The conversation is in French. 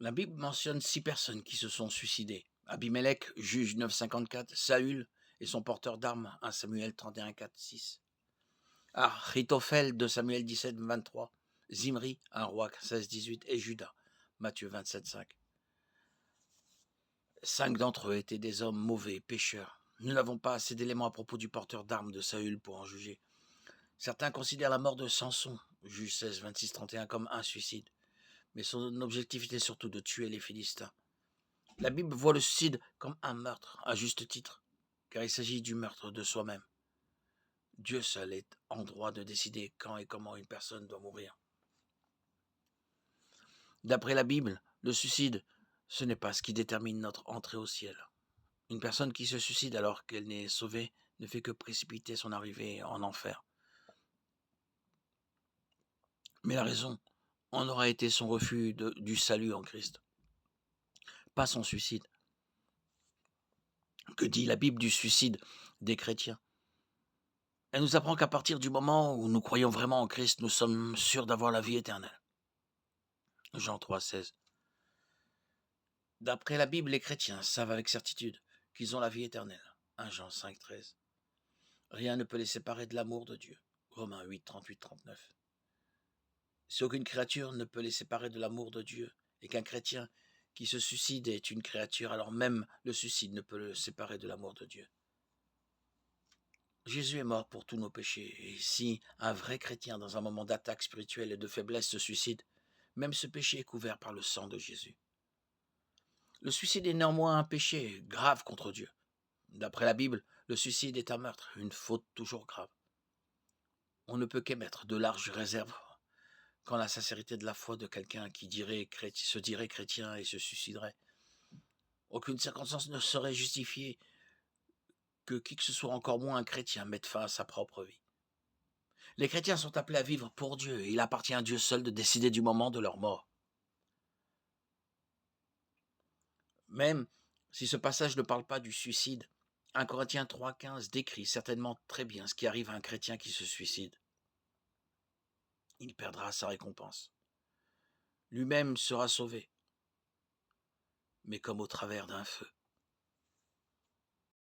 La Bible mentionne 6 personnes qui se sont suicidées. Abimelech, juge 9,54, Saül et son porteur d'armes, 1 Samuel 31, 4, 6. Ahitophel, 2 Samuel 17, 23. Zimri, 1 roi 16, 18 et Judas, Matthieu 27, 5. 5 d'entre eux étaient des hommes mauvais, pécheurs. Nous n'avons pas assez d'éléments à propos du porteur d'armes de Saül pour en juger. Certains considèrent la mort de Samson, juge 16, 26, 31, comme un suicide. Mais son objectif était surtout de tuer les Philistins. La Bible voit le suicide comme un meurtre, à juste titre, car il s'agit du meurtre de soi-même. Dieu seul est en droit de décider quand et comment une personne doit mourir. D'après la Bible, le suicide, ce n'est pas ce qui détermine notre entrée au ciel. Une personne qui se suicide alors qu'elle n'est sauvée ne fait que précipiter son arrivée en enfer. Mais la raison en aura été son refus du salut en Christ, pas son suicide. Que dit la Bible du suicide des chrétiens? Elle nous apprend qu'à partir du moment où nous croyons vraiment en Christ, nous sommes sûrs d'avoir la vie éternelle. Jean 3, 16. D'après la Bible, les chrétiens savent avec certitude qu'ils ont la vie éternelle. 1 Jean 5, 13. Rien ne peut les séparer de l'amour de Dieu. Romains 8, 38, 39. Si aucune créature ne peut les séparer de l'amour de Dieu, et qu'un chrétien qui se suicide est une créature, alors même le suicide ne peut le séparer de l'amour de Dieu. Jésus est mort pour tous nos péchés, et si un vrai chrétien dans un moment d'attaque spirituelle et de faiblesse se suicide, même ce péché est couvert par le sang de Jésus. Le suicide est néanmoins un péché grave contre Dieu. D'après la Bible, le suicide est un meurtre, une faute toujours grave. On ne peut qu'émettre de larges réserves quant à la sincérité de la foi de quelqu'un qui se dirait chrétien et se suiciderait. Aucune circonstance ne saurait justifier que qui que ce soit, encore moins un chrétien, mette fin à sa propre vie. Les chrétiens sont appelés à vivre pour Dieu, et il appartient à Dieu seul de décider du moment de leur mort. Même si ce passage ne parle pas du suicide, 1 Corinthiens 3,15 décrit certainement très bien ce qui arrive à un chrétien qui se suicide. Il perdra sa récompense. Lui-même sera sauvé, mais comme au travers d'un feu.